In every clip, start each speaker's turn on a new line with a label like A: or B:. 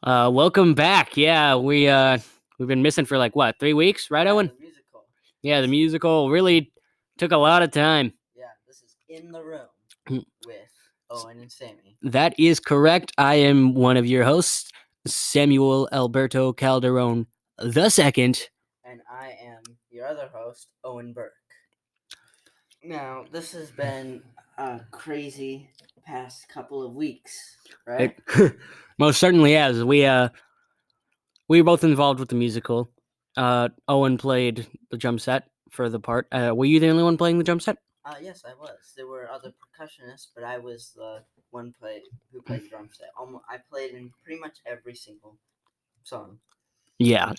A: Welcome back. Yeah, we've been missing for like what, 3 weeks, right, Owen?
B: The musical.
A: Yeah, the musical really took a lot of time.
B: Yeah, this is In the Room with Owen and Sammy.
A: That is correct. I am one of your hosts, Samuel Alberto Calderon the second.
B: And I am your other host, Owen Burke. Now, this has been a crazy past couple of weeks, right?
A: Most certainly has. We were both involved with the musical. Owen played the drum set for the part. Were you the only one playing the drum set?
B: Yes, I was. There were other percussionists, but I was the one who played the drum set. I played in pretty much every single song.
A: Yeah.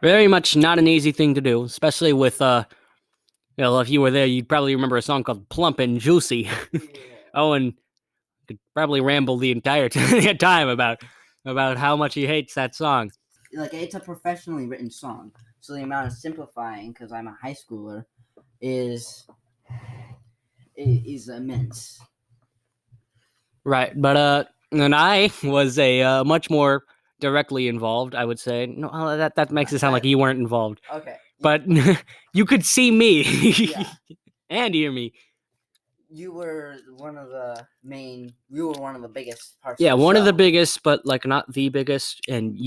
A: Very much not an easy thing to do, especially with if you were there, you'd probably remember a song called "Plump and Juicy."
B: Yeah.
A: Owen could probably ramble the entire time about how much he hates that song.
B: Like, it's a professionally written song, so the amount of simplifying, because I'm a high schooler, is immense.
A: Right, but and I was a much more directly involved. I would say no. That makes it sound like you weren't involved.
B: Okay,
A: But you could see me
B: yeah,
A: and hear me.
B: you were one of the main. You were one of the biggest parts.
A: Yeah,
B: of the
A: one
B: show.
A: of the biggest, but like not the biggest. And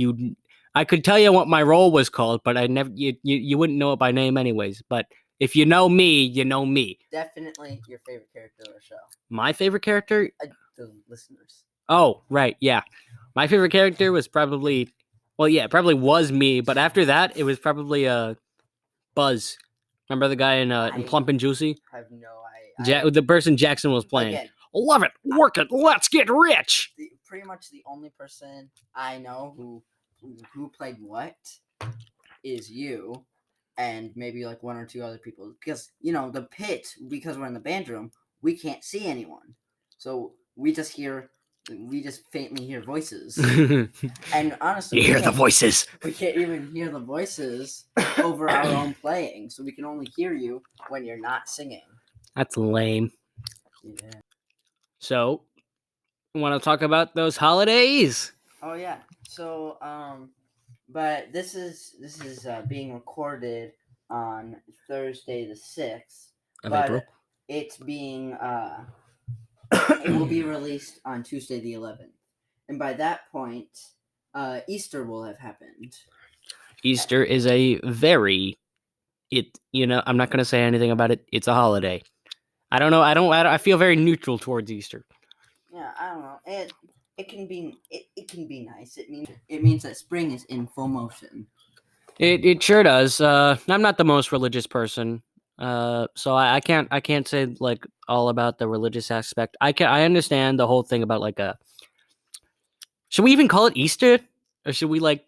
A: I could tell you what my role was called, but I never, you wouldn't know it by name anyways. But if you know me, you know me.
B: Definitely your favorite character of the show.
A: My favorite character?
B: The listeners.
A: Oh, right, yeah. My favorite character was probably, probably was me. But after that, it was probably Buzz. Remember the guy in Plump and Juicy?
B: I have no idea.
A: The person Jackson was playing. Again, love it, work it, let's get rich.
B: Pretty much the only person I know who played what is you, and maybe like one or two other people, because the pit, because we're in the band room, we can't see anyone, so we just faintly hear voices. And honestly,
A: you hear the voices.
B: We can't even hear the voices over our own playing, so we can only hear you when you're not singing.
A: That's lame.
B: Yeah.
A: So, want to talk about those holidays?
B: Oh yeah. So but this is being recorded on Thursday the 6th
A: of April.
B: It's being it will be released on Tuesday the 11th, and by that point, Easter will have happened.
A: Easter is a very I'm not going to say anything about it. It's a holiday. I don't know. I feel very neutral towards Easter.
B: Yeah, I don't know. It can be nice. It means that spring is in full motion.
A: It sure does. I'm not the most religious person. So I can't say like all about the religious aspect. I understand the whole thing about like should we even call it Easter, or should we like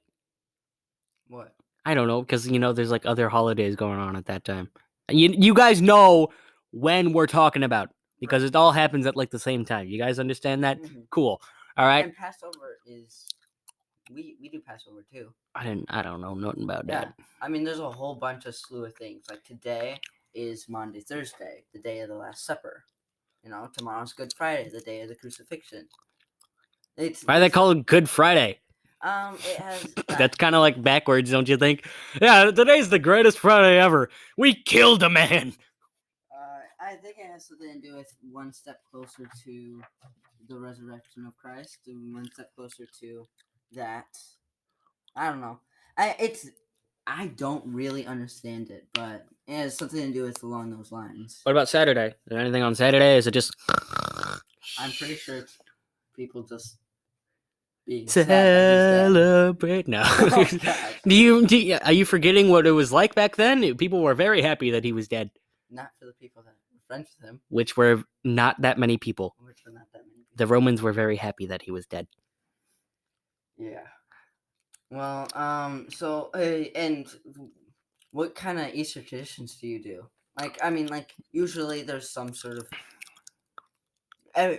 B: what?
A: I don't know, because there's like other holidays going on at that time. You guys know when we're talking about, because it all happens at like the same time. You guys understand that? Mm-hmm. Cool. All right.
B: And Passover is we do Passover too.
A: I don't know nothing about that.
B: I mean, there's a whole bunch of slew of things. Like today is Maundy Thursday, the day of the Last Supper. Tomorrow's Good Friday, the day of the crucifixion.
A: Why do they call it Good Friday?
B: It has.
A: That's kind of like backwards, don't you think? Yeah, today's the greatest Friday ever. We killed a man.
B: I think it has something to do with one step closer to the resurrection of Christ, and one step closer to that. I don't know. I don't really understand it, but it has something to do with along those lines.
A: What about Saturday? Is there anything on Saturday? Is it just?
B: I'm pretty sure it's people just being
A: celebrate. No.
B: Oh,
A: are you forgetting what it was like back then? People were very happy that he was dead.
B: Not for the people that were friends with him.
A: Which were not that many people. The Romans were very happy that he was dead.
B: Yeah. Well, so, and what kind of Easter traditions do you do? Usually there's some sort of,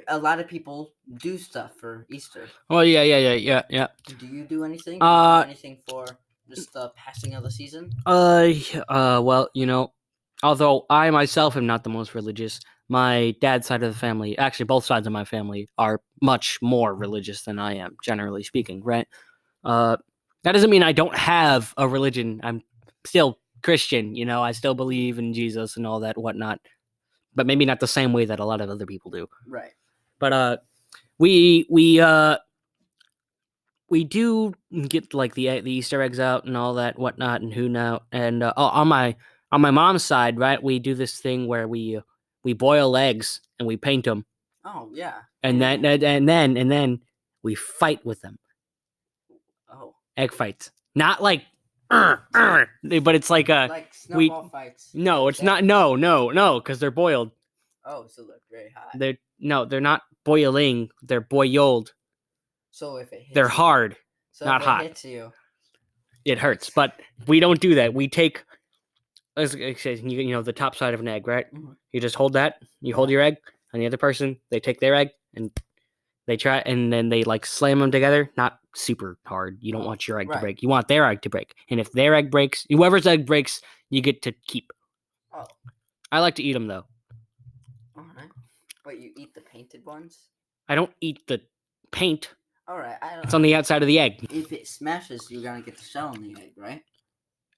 B: a lot of people do stuff for Easter.
A: Oh, yeah.
B: Do you do anything? Do you do anything for just the passing of the season?
A: Well, although I myself am not the most religious, my dad's side of the family, actually both sides of my family, are much more religious than I am, generally speaking, right? That doesn't mean I don't have a religion. I'm still Christian, I still believe in Jesus and all that whatnot, but maybe not the same way that a lot of other people do.
B: Right.
A: But we do get like the Easter eggs out and all that whatnot and who now and on my mom's side, right? We do this thing where we boil eggs and we paint them,
B: Oh yeah.
A: and then we fight with them.
B: Oh.
A: Egg fights, not like, but it's like
B: Like snowball fights.
A: No, it's not. No, because they're boiled.
B: Oh, so they're very hot.
A: They're not boiling. They're boiled.
B: So if it hits
A: they're
B: you,
A: hard,
B: so
A: not
B: if
A: hot.
B: It hits you.
A: It hurts, but we don't do that. We take, the top side of an egg, right?
B: Mm-hmm.
A: You just hold that. You hold your egg, and the other person, they take their egg and they try, and then they like slam them together. Not super hard. You don't want your egg to break. You want their egg to break. And if their egg breaks, whoever's egg breaks, you get to keep.
B: Oh.
A: I like to eat them though.
B: All right. But you eat the painted ones?
A: I don't eat the paint.
B: All right.
A: It's on the outside of the egg.
B: If it smashes, you're gonna get the shell on the egg, right?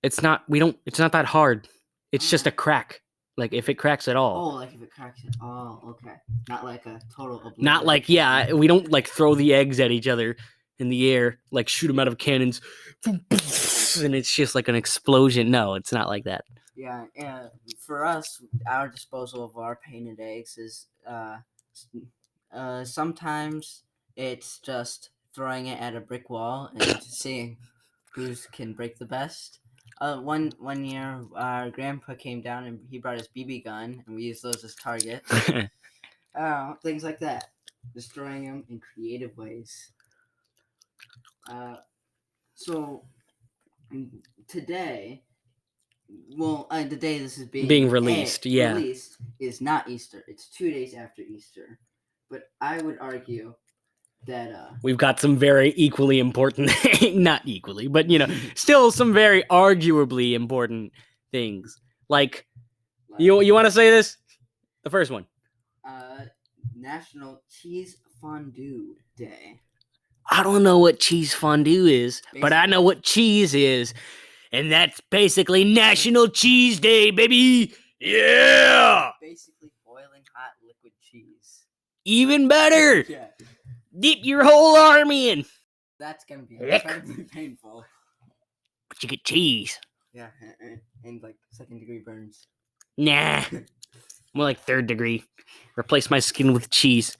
A: It's not. It's not that hard. It's just a crack. Like if it cracks at all.
B: Oh, like if it cracks at all. Okay. Not like a total obliteration.
A: Not like, we don't like throw the eggs at each other in the air, like shoot them out of cannons, and it's just like an explosion. No, it's not like that.
B: Yeah, for us, our disposal of our painted eggs is sometimes it's just throwing it at a brick wall and seeing who can break the best. One year, our grandpa came down and he brought his BB gun, and we used those as targets. Things like that, destroying them in creative ways. So today, the day this is being
A: released,
B: released is not Easter. It's 2 days after Easter. But I would argue that
A: we've got some very equally important, not equally, but still some very arguably important things. Like you want to say this? The first one.
B: National Cheese Fondue Day.
A: I don't know what cheese fondue is, but I know what cheese is. And that's basically National Cheese Day, baby! Yeah!
B: Basically boiling hot liquid cheese.
A: Even better!
B: Yeah.
A: Dip your whole army in.
B: That's gonna be incredibly painful.
A: But you get cheese.
B: Yeah, and like 2nd-degree burns.
A: Nah. More like 3rd degree. Replace my skin with cheese.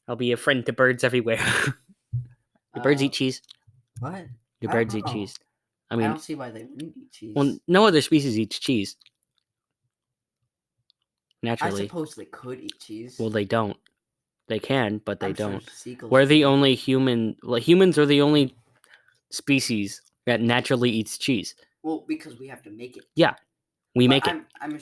A: I'll be a friend to birds everywhere. Do birds eat cheese?
B: What?
A: Do birds eat cheese? I mean,
B: I don't see why they wouldn't eat cheese.
A: Well, no other species eats cheese. Naturally.
B: I suppose they could eat cheese.
A: Well, they don't. They can, but they don't.
B: Sure
A: We're the only humans are the only species that naturally eats cheese.
B: Well, because we have to make it.
A: Yeah, we make it.
B: I'm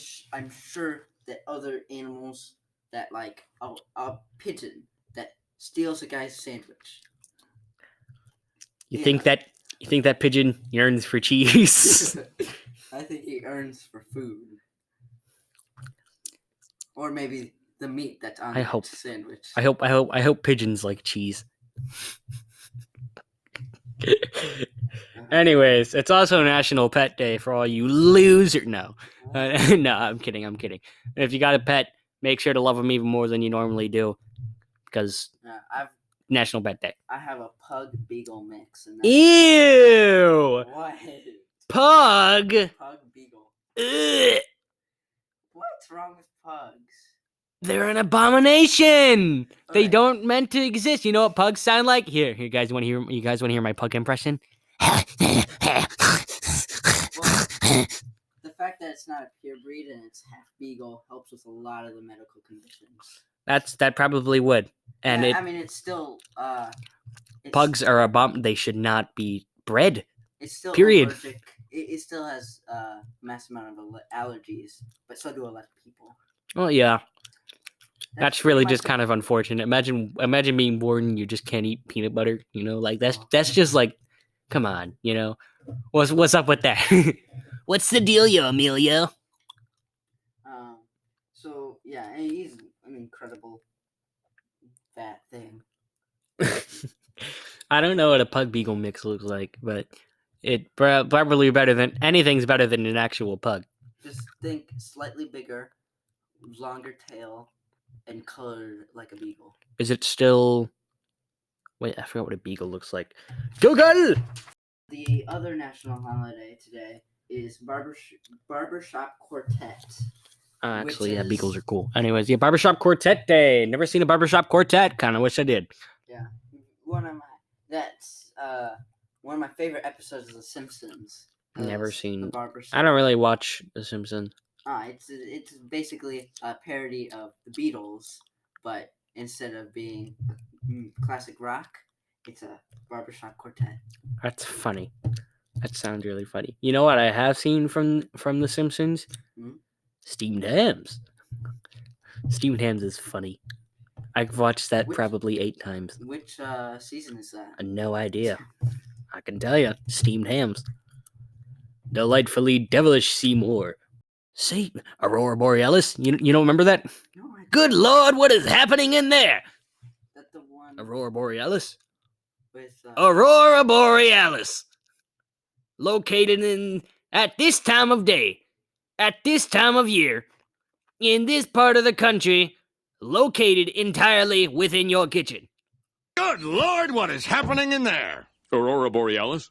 B: sure that other animals that like a pigeon that steals a guy's sandwich.
A: You think that pigeon yearns for cheese?
B: I think he earns for food, or maybe the meat that's on the sandwich.
A: I hope pigeons like cheese. Anyways, it's also National Pet Day for all you losers. No, no, I'm kidding. If you got a pet, make sure to love them even more than you normally do, because National Pet Day.
B: I have a pug beagle mix. And
A: Ew!
B: What?
A: Pug?
B: Pug beagle.
A: Ugh.
B: What's wrong with pugs?
A: They're an abomination.
B: All
A: they
B: right.
A: don't meant to exist. You know what pugs sound like? Here, you guys want to hear my pug impression?
B: Well, the fact that it's not a pure breed and it's half beagle helps with a lot of the medical conditions.
A: That probably would. And
B: it's still
A: pugs are they should not be bred.
B: It's still
A: period.
B: Allergic. It still has a mass amount of allergies, but so do a lot of people.
A: Well, yeah. That's really just kind of unfortunate. Imagine being born and you just can't eat peanut butter. Like that's just like, come on. What's up with that? What's the dealio, Emilio?
B: So Yeah, and he's an incredible fat thing.
A: I don't know what a pug beagle mix looks like, but it probably better than anything's better than an actual pug.
B: Just think slightly bigger, longer tail, and colored like a beagle.
A: Is it still? Wait, I forgot what a beagle looks like. Google.
B: The other national holiday today is Barbershop Quartet.
A: Actually,
B: which
A: yeah, beagles
B: is-
A: are cool. Anyways, yeah, barbershop quartet day. Never seen a barbershop quartet. Kind of wish I did.
B: Yeah, that's one of my favorite episodes of The Simpsons.
A: Never
B: is
A: seen.
B: the barbershop.
A: I don't really watch The Simpsons.
B: It's basically a parody of the Beatles, but instead of being classic rock, it's a barbershop quartet.
A: That's funny. That sounds really funny. You know what I have seen from The Simpsons?
B: Hmm?
A: Steamed hams. Steamed hams is funny. I've watched that probably 8 times.
B: Which season is that?
A: No idea. I can tell you, steamed hams. Delightfully devilish Seymour. See, Aurora Borealis. You don't remember that?
B: No, I don't.
A: Good Lord, what is happening in there?
B: That's the one
A: Aurora Borealis.
B: with
A: Aurora Borealis. Located in at this time of day, at this time of year, in this part of the country, located entirely within your kitchen.
C: Good Lord, what is happening in there?
D: Aurora Borealis?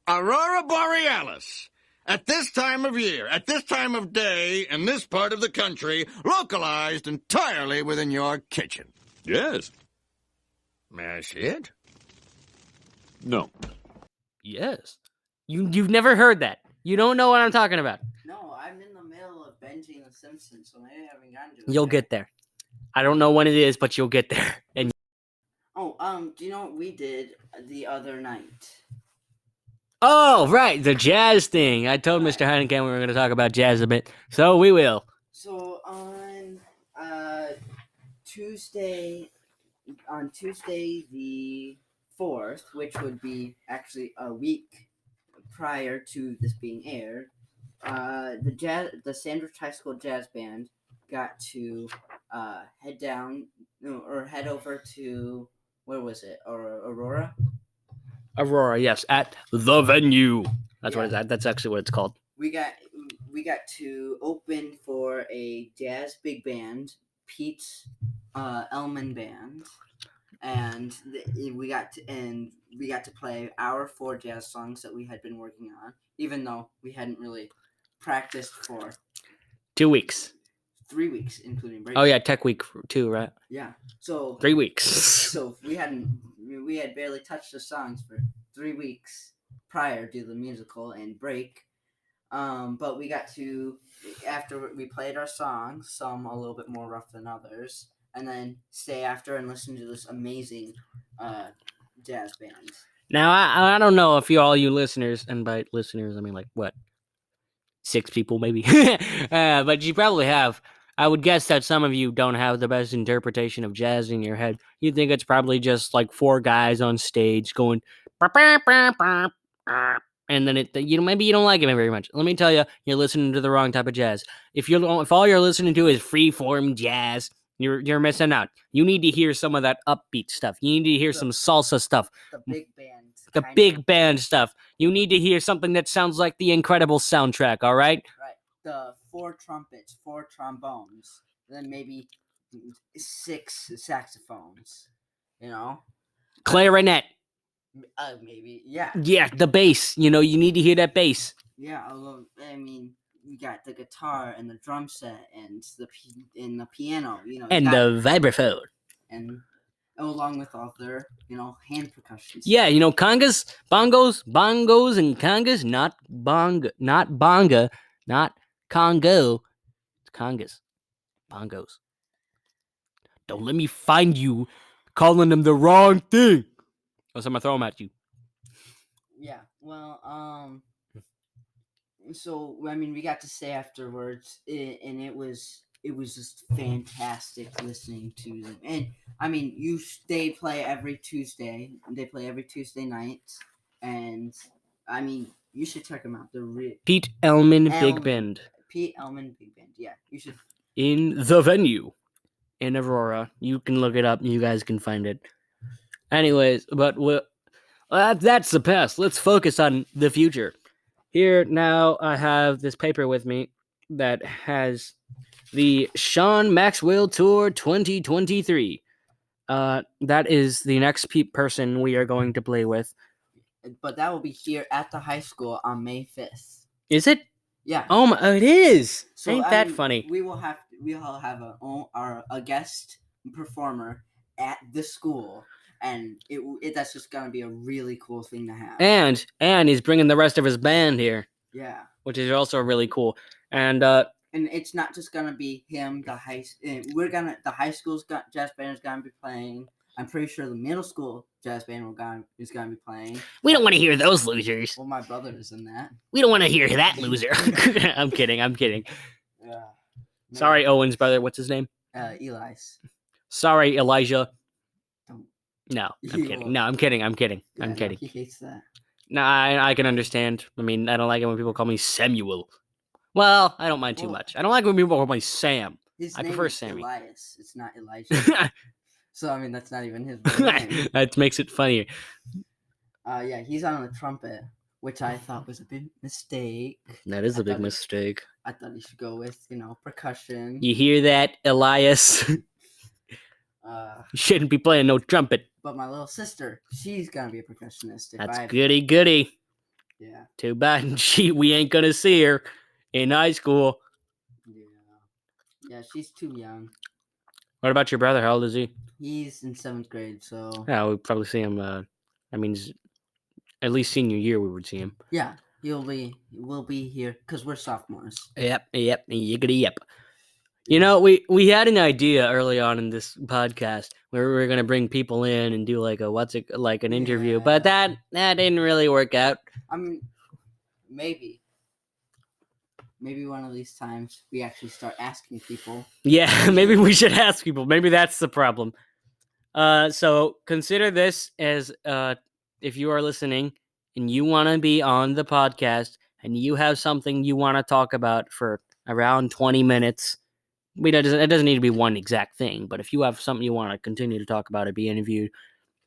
C: Aurora Borealis. At this time of year, at this time of day, in this part of the country, localized entirely within your kitchen.
D: Yes.
C: May I see it?
D: No.
A: Yes. You've never heard that. You don't know what I'm talking about.
B: No, I'm in the middle of binging The Simpsons, so maybe I haven't gotten to it.
A: You'll
B: yet.
A: get there. I don't know when it is, but you'll get there. And
B: do you know what we did the other night?
A: oh, right, the jazz thing. I told Mr. Heineken we were going to talk about jazz a bit, so we will.
B: So on Tuesday the 4th, which would be actually a week prior to this being aired, the Sandwich High School Jazz Band got to head over to, where was it? Aurora?
A: Aurora, yes, at the venue. That's what
B: Yeah.
A: it's at. That's actually what it's called.
B: We got to open for a jazz big band, Pete's Elman Band, and we got to play our 4 jazz songs that we had been working on, even though we hadn't really practiced for
A: 2 weeks.
B: 3 weeks, including break.
A: Oh yeah, Tech Week too, right?
B: Yeah. So
A: 3 weeks.
B: So we had barely touched the songs for 3 weeks prior to the musical and break. But we got to, after we played our songs, some a little bit more rough than others, and then stay after and listen to this amazing jazz band.
A: Now I don't know if all you listeners, and by listeners I mean like what, 6 people maybe, but you probably have. I would guess that some of you don't have the best interpretation of jazz in your head. You think it's probably just like 4 guys on stage going, "Bah, bah, bah, bah, bah," and then maybe you don't like it very much. Let me tell you, you're listening to the wrong type of jazz. If all you're listening to is free-form jazz, you're missing out. You need to hear some of that upbeat stuff. You need to hear some salsa stuff.
B: The big band.
A: The big band stuff. You need to hear something that sounds like the Incredible soundtrack, all right?
B: Right. The 4 trumpets, 4 trombones, then maybe 6 saxophones. You know?
A: Clarinet.
B: Maybe. Yeah.
A: Yeah, the bass. You need to hear that bass.
B: Yeah, although, I mean, we got the guitar and the drum set and the piano,
A: And the vibraphone.
B: and along with all their, hand percussion.
A: Yeah, congas, bongos, and congas, not bonga, not Congo, it's congas, bongos. Don't let me find you calling them the wrong thing, or I'm gonna throw them at you.
B: Yeah, well, so I mean, we got to stay afterwards, and it was just fantastic listening to them. And I mean, they play every Tuesday. They play every Tuesday night, and I mean, you should check them out. They're
A: Pete Elman Big Band.
B: Pete Elman Big Band. Yeah, you should
A: in the venue in Aurora. You can look it up. You guys can find it. Anyways, but that's the past. Let's focus on the future. Here now, I have this paper with me that has the Sean Maxwell Tour 2023. That is the next person we are going to play with.
B: But that will be here at the high school on May 5th.
A: Is it?
B: Yeah.
A: Oh my, it is.
B: So,
A: Ain't that funny?
B: We will have a guest performer at the school, and that's just gonna be a really cool thing to have.
A: And he's bringing the rest of his band here.
B: Yeah.
A: Which is also really cool. And
B: it's not just gonna be him. The high school's jazz band is gonna be playing. I'm pretty sure the middle school jazz band is gonna be playing.
A: We don't want to hear those losers.
B: Well, my brother is in that.
A: We don't want to hear that loser. I'm kidding.
B: Yeah.
A: Sorry, Owen's brother. What's his name?
B: Eli's.
A: Sorry, Elijah.
B: Don't.
A: No, I'm kidding. No, I'm kidding.
B: Yeah,
A: I'm kidding.
B: He hates that.
A: No, I can understand. I mean, I don't like it when people call me Samuel. Well, I don't mind too much. I don't like when people call me Sam.
B: His
A: I
B: name
A: prefer
B: is
A: Sammy.
B: Elias. It's not Elijah. So, I mean, that's not even his real name.
A: That makes it funnier.
B: Yeah, he's on the trumpet, which I thought was a big mistake.
A: That is a big mistake.
B: I thought he should go with, percussion.
A: You hear that, Elias? You shouldn't be playing no trumpet.
B: But my little sister, she's gonna be a percussionist.
A: That's goody.
B: Yeah.
A: Too bad we ain't gonna see her in high school.
B: Yeah, she's too young.
A: What about your brother? How old is he?
B: He's in 7th grade, so...
A: Yeah, we'll probably see him, at least senior year we would see him.
B: Yeah, we'll be here, because we're sophomores.
A: Yep, yiggity yep. We had an idea early on in this podcast where we were going to bring people in and do an interview, but that didn't really work out.
B: I mean, maybe one of these times we actually start asking people.
A: Yeah, maybe we should ask people. Maybe that's the problem. So consider this as if you are listening and you want to be on the podcast and you have something you want to talk about for around 20 minutes. It doesn't need to be one exact thing, but if you have something you want to continue to talk about or be interviewed,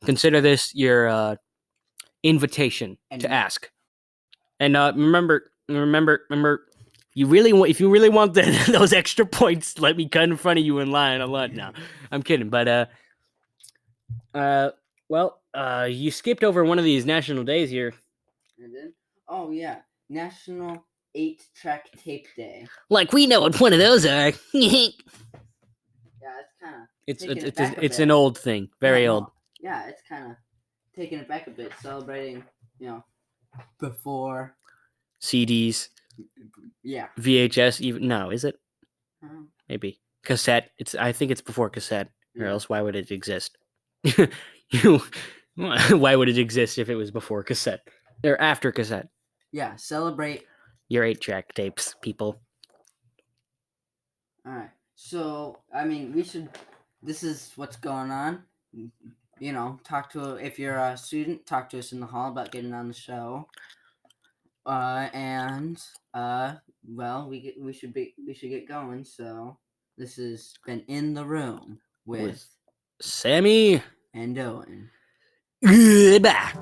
A: consider this your invitation to ask. And remember, if you really want those extra points, let me cut in front of you in line a lot. No, I'm kidding. But you skipped over one of these national days here.
B: And then, oh yeah, National 8-track tape day.
A: Like we know what one of those are.
B: Yeah, it's kind of.
A: It's an old thing, very old.
B: Yeah, it's kind of taking it back a bit, celebrating, before
A: CDs.
B: Yeah.
A: VHS. Even no, is it? Maybe cassette. I think it's before cassette, or else why would it exist? Why would it exist if it was before cassette or after cassette?
B: Yeah, celebrate
A: your 8-track tapes, people.
B: All right. So, I mean, this is what's going on. If you're a student, talk to us in the hall about getting on the show. We should get going. So, this has been In the Room with
A: Sammy
B: and Owen.
A: Goodbye.